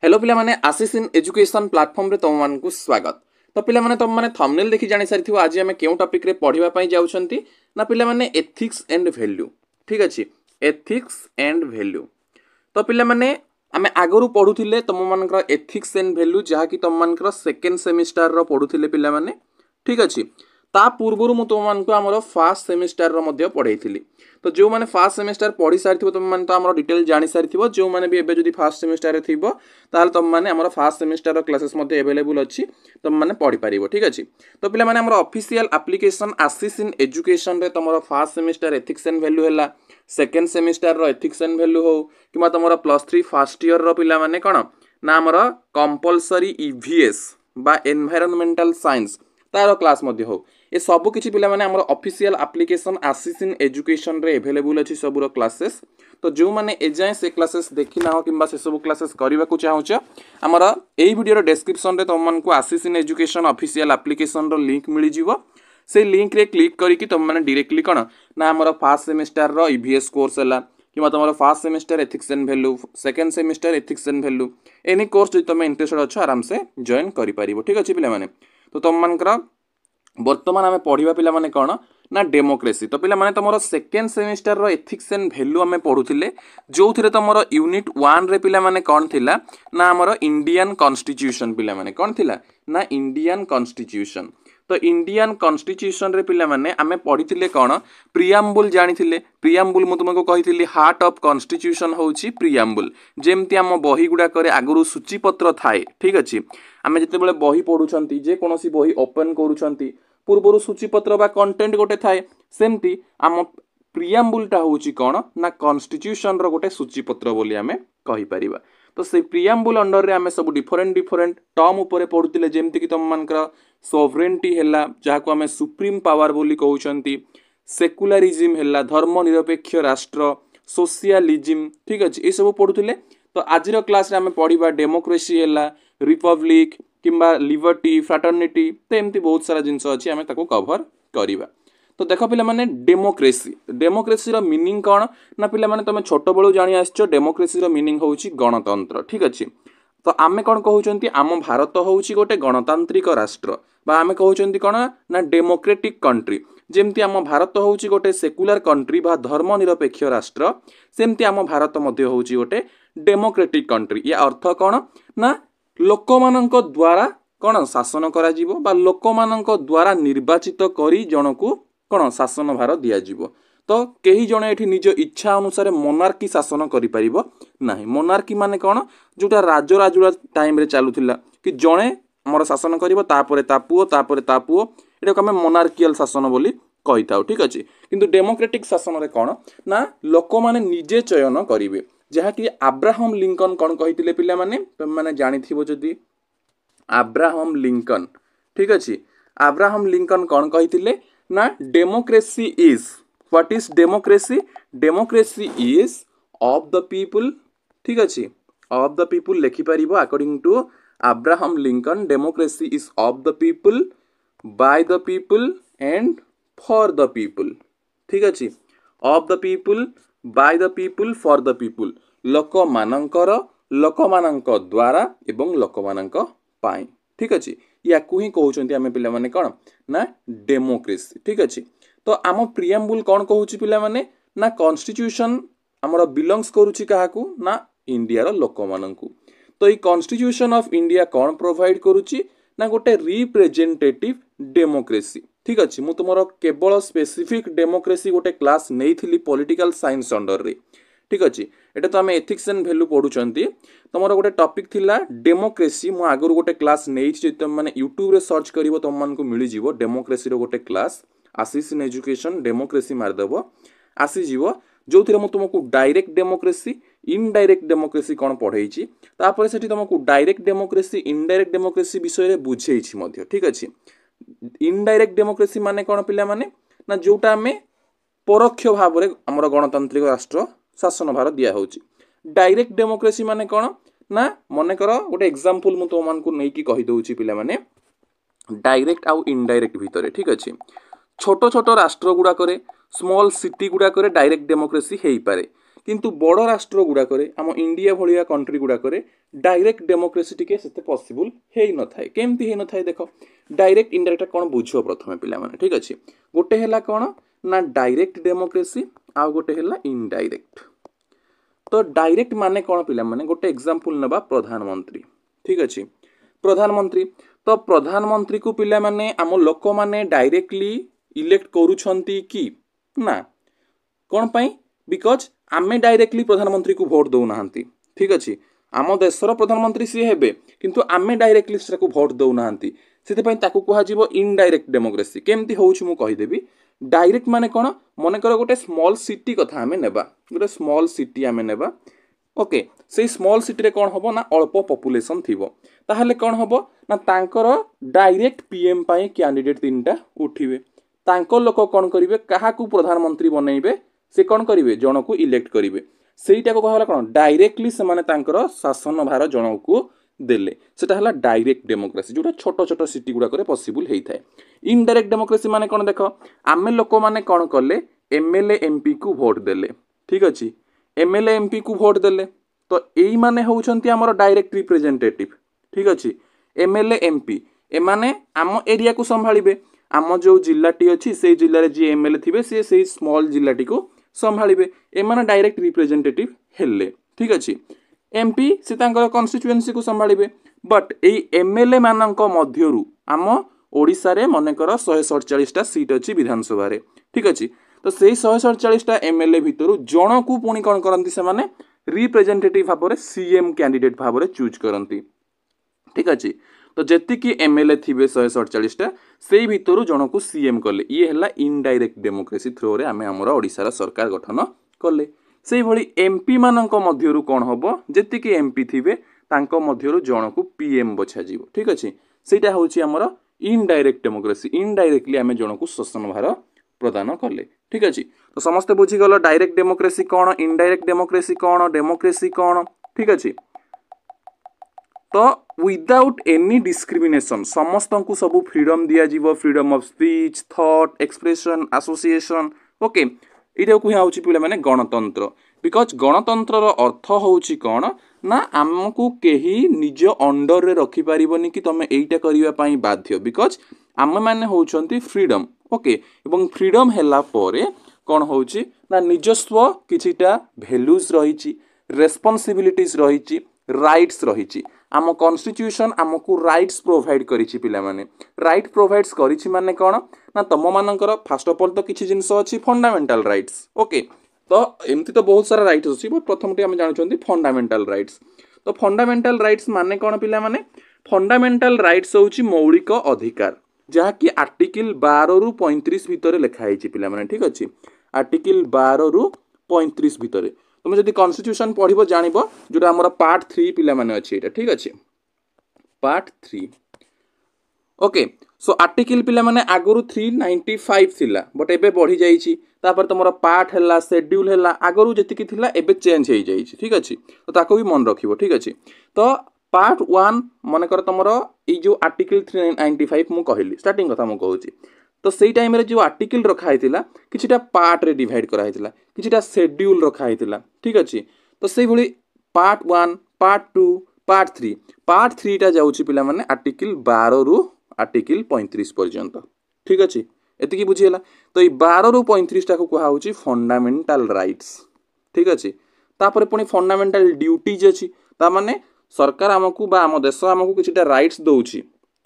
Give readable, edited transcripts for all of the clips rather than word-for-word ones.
Hello पिला माने आशीष in education platform रे तुम मानकु स्वागत। तो पिला माने तुम माने थंबनेल देखि जानि सारिथियो आज हम केउ टॉपिक रे पढिबा पई जाउछंती ना पिला माने एथिक्स एंड वैल्यू। ठीक अछि, एथिक्स एंड वैल्यू। तो पिला माने आमे आगरु पढुथिले तुम मानकर एथिक्स एंड वैल्यू जहा कि तुम मानकर सेकंड सेमिस्टर रो पढुथिले पिला माने। ठीक अछि, ता पूर्वरु मु तुम मानकु हमर फर्स्ट सेमिस्टर रो मध्ये पढैथिली। तो जो माने फर्स्ट सेमिस्टर पढ़ी सारिथिबो तुम माने तो हमर डिटेल जानि सारिथिबो। जो माने भी एबे जदी फर्स्ट सेमिस्टर रे थिबो ताल तुम माने हमर फर्स्ट सेमिस्टर रो क्लासेस मध्ये अवेलेबल अछि, तुम माने पढ़ी परिबो। ठीक अछि, तो पिला माने हमर official application Ashish in education रे तुमरो first semester ethics and value हैला, सेकंड सेमिस्टर रो एथिक्स एंड वैल्यू हो किमा तुमरो +3 फर्स्ट ईयर रो पिला माने कोन ना हमर कंपलसरी ईवीएस बा एनवायरनमेंटल साइंस तारो क्लास मध्ये हो। ए सब किछि पिला माने हमर official application Ashish in education रे अवेलेबल अछि सबरो क्लासेस। तो जो माने एजाय से क्लासेस देखि ना हो किबा से सब क्लासेस करबा को चाहूछ हमर एई वीडियो रो डिस्क्रिप्शन रे तुम मन को Ashish in education official application रो लिंक मिली जिवो। से लिंक रे क्लिक करी कि तुम माने डायरेक्टली कोन ना हमर फर्स्ट सेमिस्टर रो ईवीएस कोर्स हैला किबा तुमरो first semester ethics and value, second semester ethics and value any course जे तुम इंटरेस्टेड अछ आराम से जॉइन करि परिबो। ठीक अछि पिला माने, तो तुम मानकर वर्तमान आम पढ़ा पिला माने कौन ना डेमोक्रेसी। तो पिला माने तुम सेकेंड सेमिस्टर रो एथिक्स एंड वैल्यू आम पढ़ुले जो थे तुम यूनिट 1 रे पिला माने कौन थिला ना हमर इंडियन कॉन्स्टिट्यूशन पिला माने कौन थिला ना इंडियन कॉन्स्टिट्यूशन। तो इंडियन कॉन्स्टिट्यूशन रे पिला माने आम पढ़ी कौन प्रियाम्बुल जानी। प्रियाम्बुल मु तुमको कही हार्ट ऑफ कॉन्स्टिट्यूशन होची प्रियाम्बुल। जेमती आम बही गुड़ाक आगुरी सूचीपत्र थाए। ठीक अच्छे, आम जिते बही पढ़ुंट जेकोसी बही ओपन करूँ पूर्वर सूचीपत्र बा कंटेंट गोटे थाए, सेमती आम प्रियाम्बुलटा होची कौन ना कॉन्स्टिट्यूशन रो गोटे सूचीपत्र बोली आमे कहि परिबा। तो से प्रियाम्बुल अंडर रे आमे सब डिफरेंट टर्म ऊपर पढुतिले जेमति कि तुम मानकर सोवरेनिटी हैला जहा को आमे सुप्रीम पावर बोली कहउचंती, सेकुलरिज्म हैला धर्मनिरपेक्ष राष्ट्र, सोशलिज्म। ठीक अछि, ए सब पढुतिले। तो आजिर क्लास रे आमे पढिबा डेमोक्रेसी हैला, रिपब्लिक किंबा लिबर्टी, फ्राटर्निटी, तो एमती बहुत सारा जिनस अच्छी आम ताको कवर करिबा। तो देख पिला माने डेमोक्रेसी, डेमोक्रेसी रो मीनिंग कौन ना पिला माने तुम छोट बळू जानि आछो डेमोक्रेसी रो मीनिंग होउची गणतंत्र। ठीक अछि, तो आमे कोन कहउचंती आम भारत होउची गोटे गणतांत्रिक राष्ट्र बा आमे कहउचंती कोन ना डेमोक्रेटिक कंट्री। जेमती आम भारत होउची गोटे सेकुलर कंट्री बा धर्मनिरपेक्ष राष्ट्र, सेमती आम भारत मध्ये होउची गोटे डेमोक्रेटिक कंट्री। या अर्थ कौन ना लोकमानंक द्वारा कौन शासन करा जीवो बा लोकमानंक द्वारा निर्वाचित करी जनकू कौन शासन भार दिया जीवो। तो कई जन एठी निज इच्छा अनुसार मोनार्की शासन करि परिबो नाही। मोनार्की माने कौन जोटा राजराजुड़ा टाइम रे चालुथिला कि जणे हमर शासन करिवो तापरे ता पुओ एटा को हम मोनार्कियल शासन बोली कहि थाउ। ठीक अछि, किंतु डेमोक्रेटिक शासन रे कौन ना लोक माने निजे चयन करिवे जहा कि अब्राहम लिंकन कौन कहिथिले पिला माने तुम माने जानि थिबो जदी अब्राहम लिंकन। ठीक अछि, अब्राहम लिंकन कौन कहिथिले ना democracy is what is democracy, democracy is of the people. ठीक अछि, ऑफ द पीपल लिखि परिबो according to Abraham Lincoln democracy is of the people, by the people and for the people. ठीक अछि, of the people, by the people, for the people, लोक मानकर, लोक मानक द्वारा एवं लोक मानक पाई। ठीक अछि, या को ही कहउचंती आमे पिला माने कोन ना डेमोक्रेसी। ठीक अछि, तो आम प्रियाम्बुल कौन कहउची पिला माने ना कॉन्स्टिट्यूशन हमर बिलोंग्स करूची काहाकू ना इंडिया रो लोक माननकू। तो ई कॉन्स्टिट्यूशन ऑफ इंडिया कौन प्रोवाइड करूची ना गोटे रिप्रेजेंटेटिव डेमोक्रेसी। ठीक अछि, मु तुमरो केवल स्पेसिफिक डेमोक्रेसी गोटे क्लास नेइथिली पॉलिटिकल साइंस अंडर रे। ठीक अछि, एटा तो आमे एथिक्स एंड वैल्यू पढुचंती, तमरो गोटे टॉपिक थिला डेमोक्रेसी। मु आगुर गोटे क्लास नेइछि तुम माने यूट्यूब रे सर्च करिवो तुम मान को मिली जिवो डेमोक्रेसी रो गोटे class Ashish in education democracy मारदेव आसी जीवो, जो थिरे मु तुमको डायरेक्ट डेमोक्रेसी, इनडायरेक्ट डेमोक्रेसी कोन पढेइछि, तापर सेठी तुमको डायरेक्ट डेमोक्रेसी, इनडायरेक्ट डेमोक्रेसी विषय रे बुझेइछि मध्ये। ठीक अछि, इनडायरेक्ट डेमोक्रेसी माने कोन पिला माने ना जोटा हमें परोक्ष भाव रे हमर गणतांत्रिक राष्ट्र शासन भार दिया होउची। डायरेक्ट डेमोक्रेसी माने कोन ना मने करो गोटे एग्जांपल मु तो मान को नै कि कहि दउची पिला माने डायरेक्ट आउ इनडायरेक्ट भितरे। ठीक अछि, छोट छोट राष्ट्र गुडा करे स्मॉल सिटी गुडा करे डायरेक्ट डेमोक्रेसी हेई पारे, किंतु बड़ राष्ट्र गुड़ाक आम इंडिया भाया कंट्री गुड़ाक डायरेक्ट डेमोक्रेसी टिके से पॉसिबल है न थाए केमती है न थाए देख डायरेक्ट इनडायरेक्ट कौन बुझ प्रथम पे ठीक अच्छे गोटे है कौन ना डायरेक्ट डेमोक्रेसी आउ गोटे है इनडायरेक्ट तो डायरेक्ट माने कौन पिला माने गोटे एग्जांपल नबा प्रधानमंत्री ठीक अच्छे प्रधानमंत्री तो प्रधानमंत्री को पिला माने आम लोक माने डायरेक्टली इलेक्ट करूछंती कि ना कौन पाई बिकॉज आमे डायरेक्टली प्रधानमंत्री को भोट दौ नाहंती ठीक अच्छे आम देशर प्रधानमंत्री सी हेबे किंतु आमे डायरेक्टली से भोट दौ नाहंती से ताकू कह इनडायरेक्ट डेमोक्रेसी केमती होउछ मु कहिदेबी डायरेक्ट माने कौन मन कर गोटे स्मॉल सिटी कथा आमे नेबा गोटे स्मॉल सिटी आमे नेबा ओके से स्मॉल सिटी रे कौन हबो ना अल्प पॉपुलेशन थिबो ताहले कौन हबो ना तांकर डायरेक्ट पीएम पाई कैंडिडेट तीनटा उठिबे तांको लोक कौन करिवे काहाकू प्रधानमंत्री बनैबे से कौन करिवे जन को इलेक्ट करिवे सेटा को कहला कौन डायरेक्टली से माने तांकर शासन भार जन को देले सेटा हला डायरेक्ट डेमोक्रेसी जोटा छोट छोट सिटी गुडा करे पॉसिबल हेई थाए इनडायरेक्ट डेमोक्रेसी माने कौन देख आमे लोक माने कौन कले एमएलए एमपी को वोट देले ठीक अछि एमएलए एमपी को वोट देले तो एई माने होउछंती हमर डायरेक्ट रिप्रेजेंटेटिव ठीक अछि एमएलए एमपी एमाने आम एरिया को संभाळिबे आम जो जिल्लाटी अछि से जिल्ला रे जे एमएलए थिबे से सेई स्मॉल जिल्लाटी को संभाळिबे एमाने डायरेक्ट रिप्रेजेंटेटिव हेले ठीक अछि एमपी से तांकर कन्स्टिट्युएंसी को संभाळिबे बट एई एमएलए मानक मध्यरु आम ओडिसा रे मनेकर 147 टा सीट अछि विधानसभा रे ठीक अछि तो सेई 147 टा एमएलए भितरु जण को पुणी कोन करंती से माने रिप्रेजेंटेटिव भाबरे सीएम कैंडिडेट भाबरे चूज करंती ठीक अछि तो जेति की एमएलए थिबे 147 टा सेई भितरु जण को सीएम कले ये हला इनडायरेक्ट डेमोक्रेसी थ्रो रे आमे हमर ओडिसा रा सरकार गठन कले सेई भली एमपी मानक मध्यरु कोन हबो जेति की एमपी थिबे तांको मध्यरु जण को पीएम बछा जीवो ठीक अछि सेटा होची हमर इनडायरेक्ट डेमोक्रेसी इनडायरेक्टली आमे जण को शासन भार प्रदान कले ठीक अछि तो समस्त बुझी गलो डायरेक्ट डेमोक्रेसी कोन इनडायरेक्ट डेमोक्रेसी कोन ठीक अछि तो विदाउट एनी डिस्क्रिमिनेशन समस्त को सब फ्रीडम दिया जीवो freedom of speech thought expression association okay इटा को होउची पिले माने गणतंत्र बिकॉज गणतंत्र रो अर्थ होउची कोन ना आमको केही निज अंडर रे रखि परिबनी कि तमे एइटा करिवा पई बाध्य बिकॉज आम माने होउचंती फ्रीडम ओके एवं फ्रीडम हैला परे कोन होउची ना निजस्व किछिटा वैल्यूज रहिची रेस्पोंसिबिलिटीज रहिची राइट्स रहिची आम कॉन्स्टिट्यूशन आमको राइट्स प्रोवाइड करिची पिला माने राइट प्रोवाइड्स करिची माने कोन ना तम मानकर फर्स्ट ऑफ ऑल तो किछि जिंस अछि फंडामेंटल राइट्स ओके तो एमती तो बहुत सारा राइट्स अछि बट प्रथमटी हम जानुचंती फंडामेंटल राइट्स तो फंडामेंटल राइट्स माने कोन पिला माने फंडामेंटल राइट्स होउची मौलिक अधिकार जहा कि आर्टिकल 12 रु 35 भितर लिखा हैछि पिला माने ठीक अछि आर्टिकल 12 रु 35 भितर तुम जदि कॉन्स्टिट्यूशन पढ़िबो जानिबो जोटा हमर पार्ट 3 पिला माने अछि एटा ठीक अछि पार्ट 3 ओके सो आर्टिकल पिला माने आगरु 395 थिला बट एबे बढ़ी जाईछि तापर तमरो पार्ट हैला शेड्यूल हैला आगरु जतिकि थिला एबे चेंज हेई जाईछि ठीक अछि तो ताको भी मन रखिबो ठीक अछि तो पार्ट 1 माने कर तमरो ई जो आर्टिकल 395 मु कहली स्टार्टिंग कथा मु कहूची तो सेई टाइम रे जो आर्टिकल रखा हैतिला किछिटा पार्ट रे डिवाइड करा हैतिला किछिटा शेड्यूल रखा हैतिला ठीक अछि तो सेई भली पार्ट 1 पार्ट 2 पार्ट 3 टा जाउची पिला माने आर्टिकल 12 रु आर्टिकल 35 पर्यंत ठीक अछि एतिकी बुझियला तो ई 12 रु 35 टा को कहा होची फंडामेंटल राइट्स ठीक अछि तापर पुनी फंडामेंटल ड्यूटीज अछि ता माने सरकार आमको बा आम देश आमको किछिटा राइट्स दउची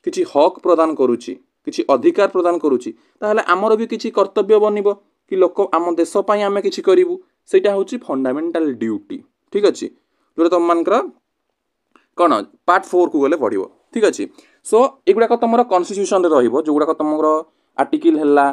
किछि हक प्रदान करूची किछि अधिकार प्रदान करूची ताहले हमर भी किछि कर्तव्य बनिबो कि लोक आम देश पई आमे किछि करिवु सेटा होची फंडामेंटल ड्यूटी ठीक अछि जोटा तुम मानकर कोन पार्ट 4 को गले पढिबो ठीक अछि सो एगुडा को तमरो कॉन्स्टिट्यूशन रे रहिबो जोगुडा को तमरो आर्टिकल हैला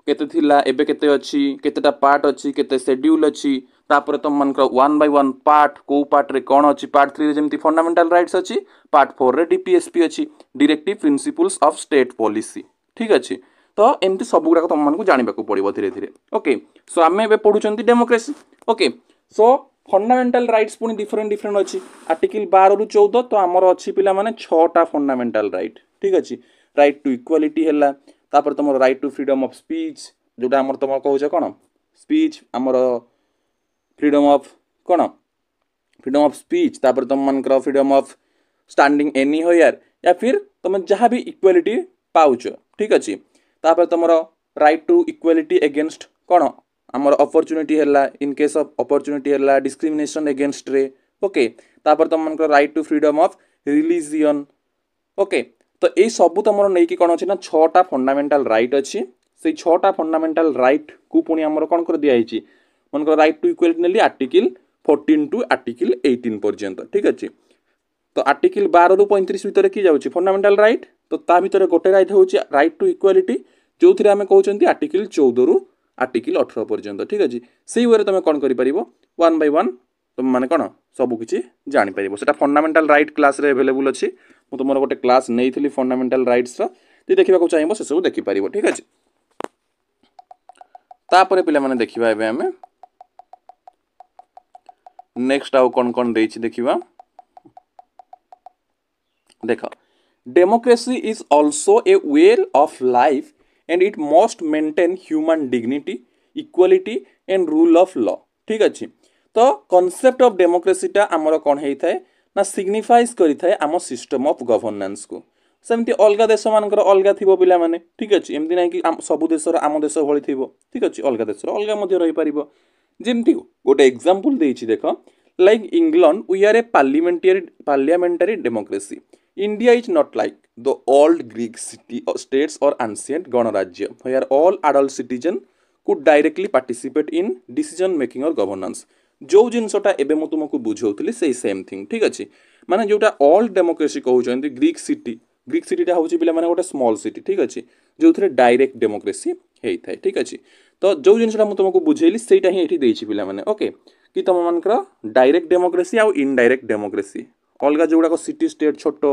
केते थिला एबे केते अछि केतेटा पार्ट अछि केते शेड्यूल अछि तापर तुम मानकर 1 बाय 1 पार्ट को पार्ट रे कोन अछि पार्ट 3 रे जेमति फंडामेंटल राइट्स अछि पार्ट 4 रे डीपीएसपी अछि directive principles of state policy ठीक अछि तो एमति सब गुडा को तुम मानको जानिबा को पड़िबो धीरे धीरे ओके सो आमे एबे पढुचंती democracy okay so fundamental rights पुनी डिफरेंट अछि आर्टिकल 12 रु 14 तो हमर अछि पिला माने 6 टा फंडामेंटल राइट ठीक अछि राइट टू इक्वालिटी हैला तापर तमर right to freedom of speech जोटा हमर तमर कहउछ कोन स्पीच हमर फ्रीडम ऑफ कौन फ्रीडम ऑफ स्पीच तापर तुम मानकर फ्रीडम ऑफ स्टैंडिंग एनी होयर या फिर तुम जहाँ भी इक्वालिटी पाउच ठीक अच्छे तापर तुम राइट टू इक्वालिटी एगेन्स्ट कौन आमर अपॉर्चुनिटी है इन केस ऑफ अपॉर्चुनिटी है डिस्क्रिमिनेशन एगेन्स्ट रे ओके तापर तुम मानकर right to freedom of religion okay तो ये सबू तुम नहीं कौन अच्छे ना 6टा फंडामेंटाल राइट अच्छी से 6टा फंडामेंटाल राइट को पुणी आमर कौन कर दिखाई मन राइट टू इक्वालिटी नेली आर्टिकल 14 टू आर्टिकल 18 पर्यंत ठीक अच्छे तो आर्टिकल 12 रु 35 भितर कि जाऊँगी फंडामेंटाल राइट तो ता भितर गोटे राइट हूँ राइट टू इक्वालिटी जो थी आम कहते आर्टिकल 14 रु आर्टिकल 18 पर्यंत ठीक अच्छे से वे तुम कौन कर वन बाय वन तुम मैंने कौन सबकि जापर से फंडामेंटाल राइट क्लास अवेलेबल अच्छी मुझे तुम गोटे क्लास नहीं थी फंडामेंटाल राइट्स देखा चाहिए से सब देखिपर ठीक अच्छे तापर पिला माने देखिबा एबे हमें नेक्स्ट आउ कौन कौन देछि देखिबा देख democracy is also a way of life and it must maintain human dignity equality and rule of law ठीक अच्छे तो कॉन्सेप्ट ऑफ डेमोक्रेसी टा आमर कौन होता है ना सिग्निफाइज करिथाए आम सिस्टम ऑफ गवर्नेंस को सेमती अलग देश मानकर अलग थी पिला माने ठीक अच्छे एमती ना कि सबु देश आम देश भली थी ठीक अच्छे अलग देश अलग रही पार जमती गोटे एग्जांपल देछि देख like England we are a parliamentary democracy India is not like the old Greek city states और एंशिएंट गणराज्य where all adult citizen could directly participate in decision making और गवर्नेंस जो जिनसटा एबे मु तुमको बुझौतली से सेम थिंग ठीक अच्छे माने जोटा ओल्ड डेमोक्रेसी कहउछन्ती ग्रीक सिटीटा हूँ पे मैंने गोटे स्मॉल सिटी ठीक अच्छे जो थे डायरेक्ट डेमोक्रेसी होता है ठीक अच्छे तो जो जिनसा मुझे तुमको बुझेली सेटा ही ये पे मैंने ओके कि तुम मानकर डायरेक्ट डेमोक्रेसी आउ इनडायरेक्ट डेमोक्रेसी अलग जो गुड़ाक सिटी स्टेट छोट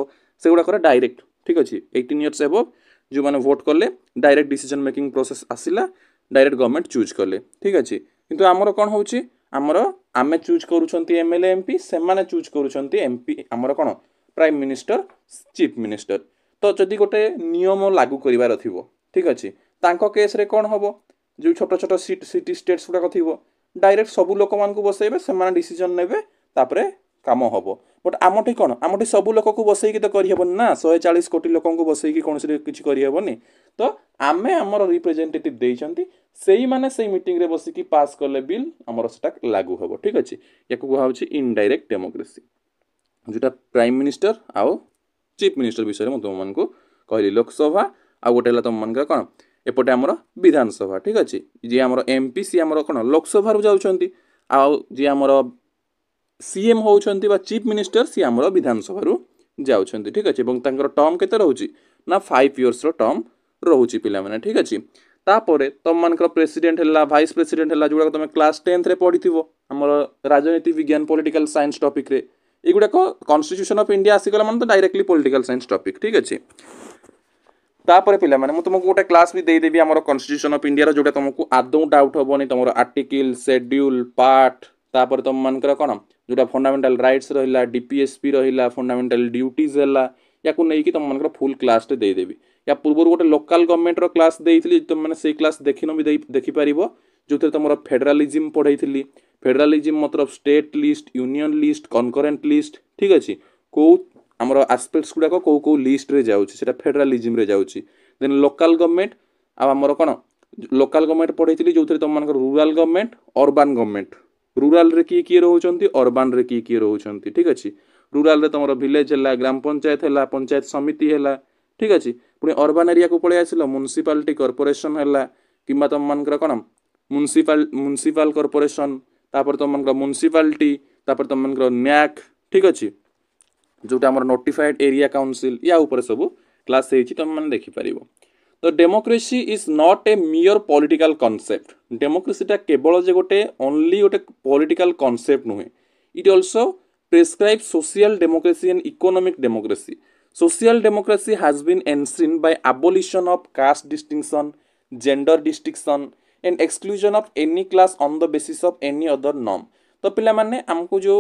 से गुड़ाक डायरेक्ट ठीक अच्छे 18 इयर्स एबव जो मैंने भोट कले डायरेक्ट डिसीजन मेकिंग प्रोसेस आसला डायरेक्ट गवर्नमेंट चूज कले ठीक अच्छे किंतु आमर कौन होची आमर आमे चूज करूछंती एमएलए एमपी से माने चूज करूछंती एमपी आमर कौन प्राइम मिनिस्टर चीफ मिनिस्टर तो जदि गोटे नियम लागू करिवार थिबो ठीक अच्छे तांको केस रे कौन हबो जो छोट छोट सिटी स्टेट्स गुड़ाक थी डायरेक्ट सबू लोक मान बसैबे से डिसीजन नेबे तापरे काम हम बट आमठी कौन आमठी सबू लोक को बसैकी तो करहबन ना 140 कोटी लोक को बसैकी कौन से किसी करहबनी तो आमे आमर रिप्रेजेंटेटिव देइछंती सेही माने सेही मीटिंग रे बसिकी पास करले बिल आमर सेटा लागू हबो ठीक अच्छे या को होउची इनडायरेक्ट डेमोक्रेसी जोटा प्राइम मिनिस्टर आउ चीफ मिनिस्टर विषय में तुम मानक कहली लोकसभा आ गोटे तुम मान कौन एपटे आमर विधानसभा ठीक अच्छे जी आमर एमपी सी आमर कौन लोकसभा जाउछंती आउ जी आमर सीएम होउछंती बा चीफ मिनिस्टर सी आमर विधानसभा जाउछंती ठीक अच्छे এবং তাঙ্কর टर्म केते रहउची ना 5 इयर्स रो टर्म रहउची पिला माने ठीक अच्छे तापरे तुम मानकर प्रेसिडेंट हला वाइस प्रेसिडेंट हला जोडा तुम क्लास 10th रे पढिथिबो हमर राजनीति विज्ञान पॉलिटिकल साइंस टॉपिक रे एगुड़ा कॉन्स्टिट्यूशन ऑफ इंडिया आसीगला माने तो डायरेक्टली पॉलिटिकल साइंस टॉपिक ठीक अच्छे तापर पिला माने मु तुमको गोटे क्लास भी दे देबी हमर कॉन्स्टिट्यूशन ऑफ इंडिया रो जोटा तुमको आदौ डाउट होबनी तुमर आर्टिकल शेड्यूल पार्ट तापर तुम मानकर कोन जोटा फंडामेंटल राइट्स रहिला डीपीएसपी रहिला फंडामेंटल ड्यूटीज हला याकू नै कि तुम मानकर फुल क्लास टे दे देबी या पूर्व गोटे लोकल गवर्नमेंट रो क्लास देइथिली तुम माने से क्लास देखिनो भी देखि पारिबो जोथे तुमर फेडरलिज्म पढैथिली फेडरलिज्म मतलब state list union list concurrent list ठीक अच्छे को आमर आस्पेक्ट्स गुड़ाक कौ कौ लिस्ट रे जाउची सेटा फेडरलिज्म रे जाउची देन लोकल गवर्नमेंट आमर कौन लोकल गवर्नमेंट पढ़ी जो तुम मान rural government urban government rural रे किए रोचंती अर्बान रे किए रोचंती ठीक अच्छे रूराल रे तुम विलेज है ग्राम पंचायत है पंचायत समिति है ठीक अच्छे पुणी अर्बान एरिया को पलि आसिल म्युनिसिपालिटी कॉर्पोरेशन है कि तुम मान कौन म्युनिसिपल कॉर्पोरेशन तापर तुम मान म्युनिसिपालिटी तापर तुम मान न्याक ठीक अच्छे जोटा आमर नोटिफाइड एरिया काउंसिल या ऊपर सब क्लास तुम मैंने देखिपर तो democracy is not a mere political concept डेमोक्रेसीटा केवल जे गोटे ओनली गोटे पॉलिटिकल कॉन्सेप्ट नुहे it also prescribe social democracy and economic democracy social democracy has been enshrined by abolition of caste distinction gender distinction and exclusion of any class on the basis of any other norm तो पिला माने हमको जो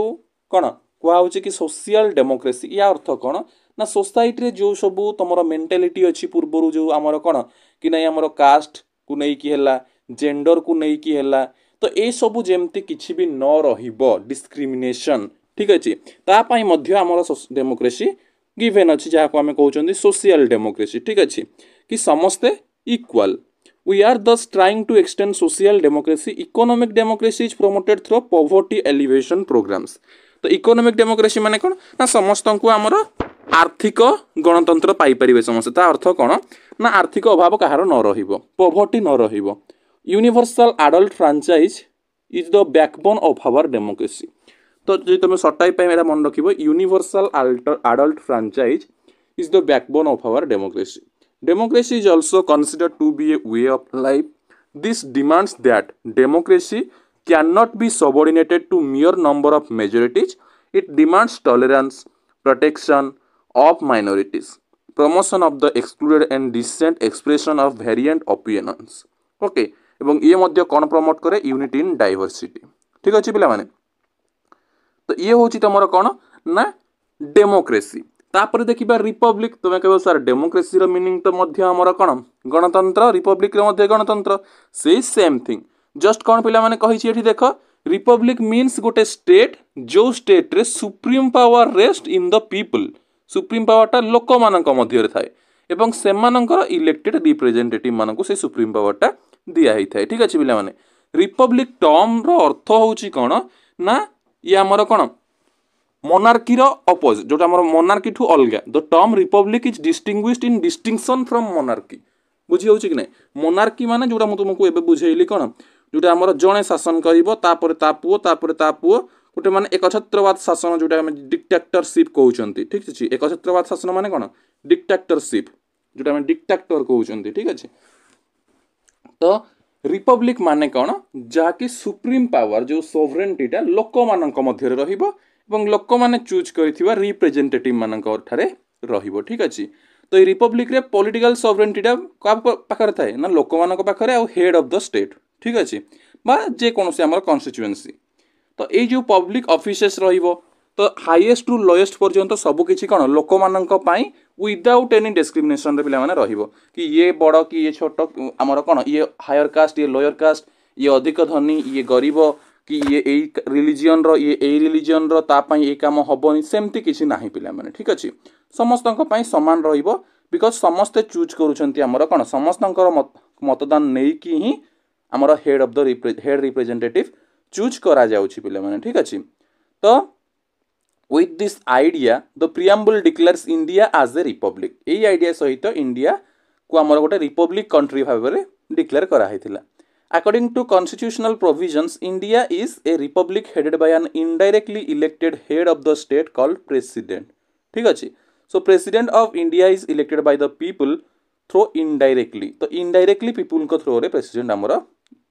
कौन कहुचे कि social democracy या अर्थ कौन ना सोसाइटी रे जो सब तुम मेंटालिटी अच्छी पूर्वर जो आमर कौन कि नहीं आमर कास्ट को नहीं कि है जेंडर को नहीं कि है तो ए सबु जेमती किछि भी न रहिबो डिस्क्रिमिनेशन ठीक अछि ता पई मध्य हमर डेमोक्रेसी गिवन अछि जहा को हमें कहउचंदी सोशल डेमोक्रेसी ठीक अछि कि समस्ते equal we are thus trying to extend social democracy economic democracy is promoted through poverty alleviation programs तो इकोनॉमिक डेमोक्रेसी माने कोन ना समस्त को हमर आर्थिक गणतंत्र पाई परिबे समस्त ता अर्थ कोन ना आर्थिक अभाव कहार न रहिबो पॉवर्टी न रहिबो universal adult franchise is the backbone of our democracy तो जे तुम शॉर्ट टाइप पे मेरा मन रखिबो universal adult franchise is the backbone of our democracy democracy is also considered to be a way of life this demands that democracy cannot be subordinated to mere number of majorities it demands tolerance protection of minorities promotion of the excluded and decent expression of variant opinions okay এবং ये मध्य कौन promote करे unity in diversity ठीक अच्छे पिला माने तो ये होची तमरो कौन ना डेमोक्रेसी तापर देखिबा रिपब्लिक तुमे कहबो सर डेमोक्रेसी रो मीनिंग तो मध्य हमर कोन गणतंत्र रिपब्लिक रो मध्य गणतंत्र से सेम थिंग जस्ट कोन पिला माने कहि छी एठी देखो रिपब्लिक मीन्स गोटे स्टेट जो स्टेट रे supreme power rest in the people supreme power टा लोक मानक मध्य रे थाए एवं सेमानकर इलेक्टेड रिप्रेजेंटेटिव मानक से सुप्रीम पावर टा दिया ही थाए ठीक अछि पिला माने रिपब्लिक टर्म रो अर्थ होची कोन ना ये हमर कोन मोनार्की रो अपोजिट जोटा हमर मोनार्की ठू अलगा the term Republic is distinguished in distinction from monarchy बुझी होची कि नै मोनार्की माने जोटा म तुमको एबे बुझेइली कोन जोटा हमर जणे शासन करिवो तापर ता पुओ गोटे माने एकछत्रवाद शासन जोटा हम डिक्टेटरशिप कहउचंती ठीक अछि एकछत्रवाद शासन माने कोन डिक्टेटरशिप जोटा हम डिक्टेटर कहउचंती ठीक अछि तो रिपब्लिक माने कोन जाकी सुप्रीम पावर जो सोवरेनिटीटा लोक मानक मध्य रे रहिबो एवं लोक माने चूज करिथिबा रिप्रेजेंटेटिव मानक ठारे रहिबो ठीक अछि तो ये रिपब्लिक रे पॉलिटिकल सोवरेनिटीटा का पाखरे थाए ना लोक मानक पाखरे आ हेड ऑफ द स्टेट ठीक अछि बा जे कोनोसी हमर कॉन्स्टिट्यूएंसी तो ए जो पब्लिक ऑफिसेस रहिबो तो हाईएस्ट टू लोएस्ट पर्यंत सब किछि कोन लोक मानक पई विदाउट एनी डिस्क्रिमिनेशन रे पिला माने रहिबो कि ये बड़ कि ये छोट हमर कोन ये हायर कास्ट ये लोअर कास्ट ये अधिक धनी ये गरीब कि ये रिलीजियन रो ये रिलीजियन रो ता पई ए काम हबोनी सेमती किछि नाही पिला माने ठीक अछि समस्तक पई समान रहिबो बिकॉज समस्त चूज करूछंती हमर कोन समस्तकर मतदान नै कि ही हमर head of the head representative choose करा जाउछि पिला माने ठीक अछि तो with this idea the preamble declares India as a republic AE idea सहित इंडिया को हमर गोटे रिपब्लिक कंट्री भाबरे डिक्लेयर करा हैतिला according to constitutional provisions India is a republic headed by an indirectly elected head of the state called president ठीक अछि so president of India is elected by the people through indirectly तो indirectly people को through रे president हमर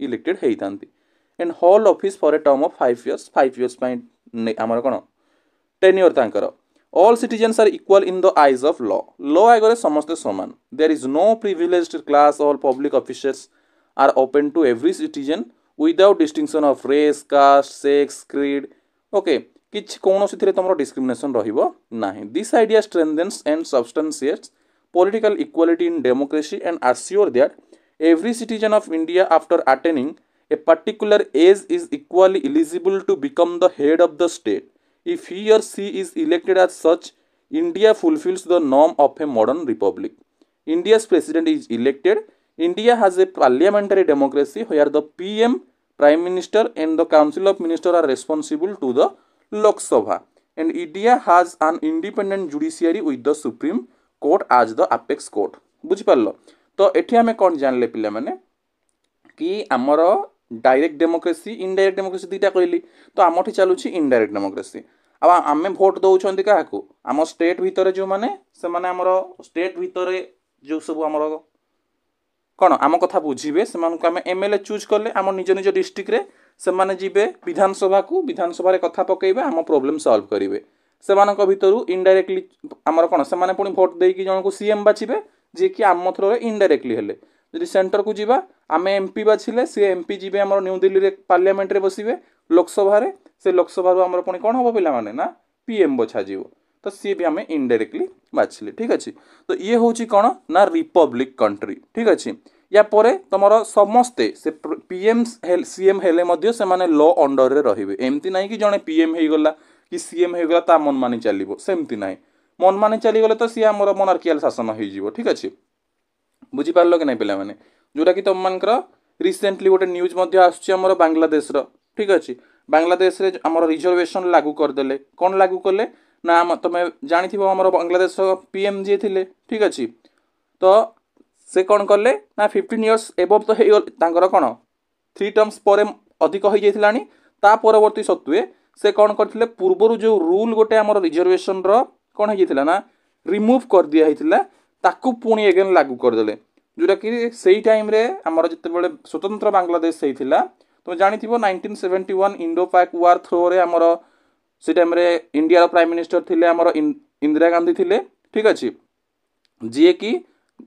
elected हेइतांती and hold office for a term of 5 years पई हमर कोन tenure तांकर all citizens are equal in the eyes of law आगरे समस्त समान there is no privileged class all public officers are open to every citizen without distinction of race caste sex creed okay किछ कोनो सिथिरे तमरो discrimination रहिबो नाही this idea strengthens and substantiates political equality in democracy and assure that every citizen of India after attaining a particular age is equally eligible to become the head of the state if he or she is elected as such India fulfills the norm of a modern republic India's president is elected India has a parliamentary democracy where the PM prime minister and the council of ministers are responsible to the Lok Sabha and India has an independent judiciary with the supreme court as the apex court बुझि पारलो तो एठी हमें कोन जानले पिले माने कि हमरो direct democracy indirect democracy दुईटा कहली तो आमठी चलुछि इनडायरेक्ट डेमोक्रेसी अब आमे वोट दउछंती काहाकू आम स्टेट भितरे जो माने से माने हमरो स्टेट भितरे जो सब हमरो कोन आम कथा बुझिबे से मानक आमे एमएलए चूज करले आम निज निज डिस्ट्रिक्ट रे से माने जिबे विधानसभा रे कथा पकेइबे आम प्रॉब्लम सॉल्व करिवे से मानक भितरु इनडायरेक्टली हमर कोन से माने पुनी वोट देई कि जणको सीएम बाछिबे जे कि आम थ्रो रे इनडायरेक्टली हेले जदि सेंटर को जीवा आमे एमपी बाछिले से एमपी जीबे हमर न्यू दिल्ली रे पार्लियामेंट रे बसिबे लोकसभा रे से लोकसभा रो हमर पुनी कोन होबो पिला माने ना पीएम बछा जीवो तो सी भी आमे इनडायरेक्टली बाछिले ठीक अछि तो ये होची कोन ना रिपब्लिक कंट्री ठीक अछि या परे तुमर समस्ते से पीएम सीएम हेले मध्य से माने लॉ अंडर रे रहिबे एमती नाही कि जणे पीएम हे गला कि सीएम हे गला ता मन मानी चलिबो सेमती नाही मन मानी चली गले तो सी हमर मोनार्कियल शासन होई जीवो ठीक अछि बुझी पारलो कि नाही पिला माने जोटा कि तुम मानकर रिसेंटली गोटे न्यूज मध्य आसुची हमर बांग्लादेश रो ठीक अछि बांग्लादेश रे हमर रिजर्वेशन लागू कर देले कोन लागू करले ना तुम जानिथिबो हमर बांग्लादेश रो पीएम जे थिले ठीक अछि तो से कौन कले ना 15 इयर्स एबव तो हे तांकर कौन 3 टर्म्स पर अधिक हो जाइथिलानी ता परवर्ती सत्वे से कौन करथिले पूर्वरु जो रूल गोटे हमर रिजर्वेशन रो कौन हो जाइथिला ना रिमूव कर दिया हिथिला ताकू पुणी अगेन लागू कर देले जोटा कि सेही टाइम रे हमर जते बेले स्वतंत्र बांग्लादेश हेइथिला तो जानिथिबो 1971 इंडो पाक वार थ्रो रे हमर से टाइम रे इंडिया रो प्राइम मिनिस्टर थिले हमर इंदिरा गांधी थिले ठीक अछि जे कि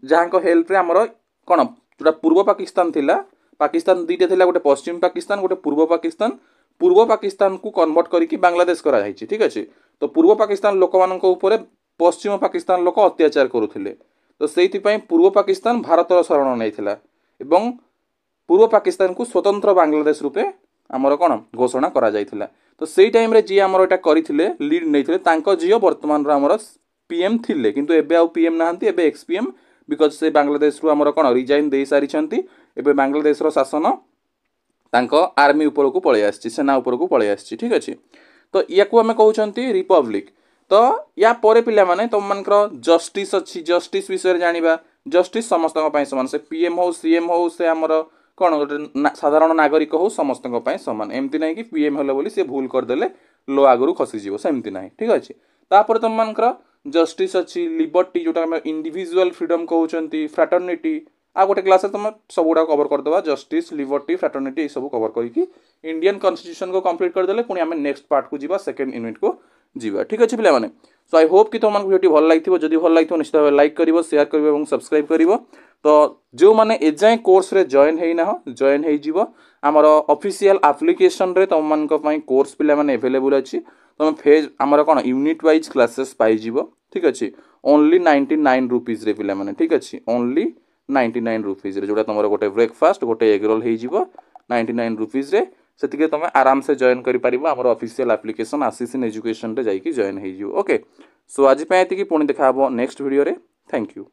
जहाँ हेल्प रे हमर कौन जोटा पूर्व पाकिस्तान थिला पाकिस्तान दुईटा थिला गोटे पश्चिम पाकिस्तान गोटे पूर्व पाकिस्तान को कन्वर्ट करिकी बांग्लादेश करा जायछि ठीक अछि तो पूर्व पाकिस्तान लोक मानक ऊपर पश्चिम पाकिस्तान लोक अत्याचार करुथिले तो सेइथि पई पूर्व पाकिस्तान भारतर शरण नैथिला एवं पूर्व पाकिस्तान को स्वतंत्र बांग्लादेश रूपे हमर कौन घोषणा करा जायथिला तो सेई टाइम रे जी हमर एटा करिथिले लीड नैथिले तांको जियो वर्तमान रो हमर पीएम थिले किंतु एबे आ पीएम नाहंती एबे एक्स पीएम बिकज से बांग्लादेश रु हमर कौन रिजाइन दे सारी एबे बांग्लादेश रो शासन तांको आर्मी ऊपर को पळे आछि सेना ऊपर को पळे आछि ठीक अछि तो या को हमें कहउछंती रिपब्लिक तो या परे पिला माने तुम मानकर जस्टिस अछि जस्टिस विषय जानिबा जस्टिस समस्त पय समान से पीएम हो सीएम हो से हमर कौन गोटे साधारण नागरिक हो समस्त पय समान एमती नाही कि पीएम हले बोली से भूल कर देले लो आगरु खसी जीवो सेमती नाही ठीक अछि तापर तुम मानकर जस्टिस अच्छी लिबर्टी जोटा हम इंडिविजुअल फ्रीडम कहउछंती फ्रैटर्निटी आ गोटे क्लास तुम सब गुडा कवर कर दबा जस्टिस लिबर्टी फ्रैटर्निटी सब कवर करिकी इंडियन कॉन्स्टिट्यूशन को कंप्लीट कर देले पुनी हमें नेक्स्ट पार्ट को जीवा सेकंड यूनिट को जीवा ठीक अछि पिला माने सो आई होप कि तुम वीडियो भल लागिथिबो जदी भल लागिथिबो निश्चित भाबे लाइक करिवो शेयर करिवो एवं सब्सक्राइब करिवो तो जो माने एजाय कोर्स रे जॉइन हेइ ना हो जॉइन हेइ जीवो हमर ऑफिशियल एप्लीकेशन रे तुम मान को पई कोर्स पिला माने अवेलेबल अछि तुम फेज हमर कोन यूनिट वाइज क्लासेस पाई जीवो ठीक अछि ओनली 99 रुपीस रे पिला माने ठीक अछि ओनली 99 रुपीस रे जोटा तुमर गोटे ब्रेकफास्ट गोटे एग रोल हेइ जीवो 99 रुपीस रे सेतिके तुम आराम से जॉइन करि परिबो हमर ऑफिशियल एप्लीकेशन आसीसिन एजुकेशन रे जाई कि जॉइन हेइ जीवो ओके सो आज पे एति कि पुणी देखा हबो नेक्स्ट वीडियो रे थैंक यू।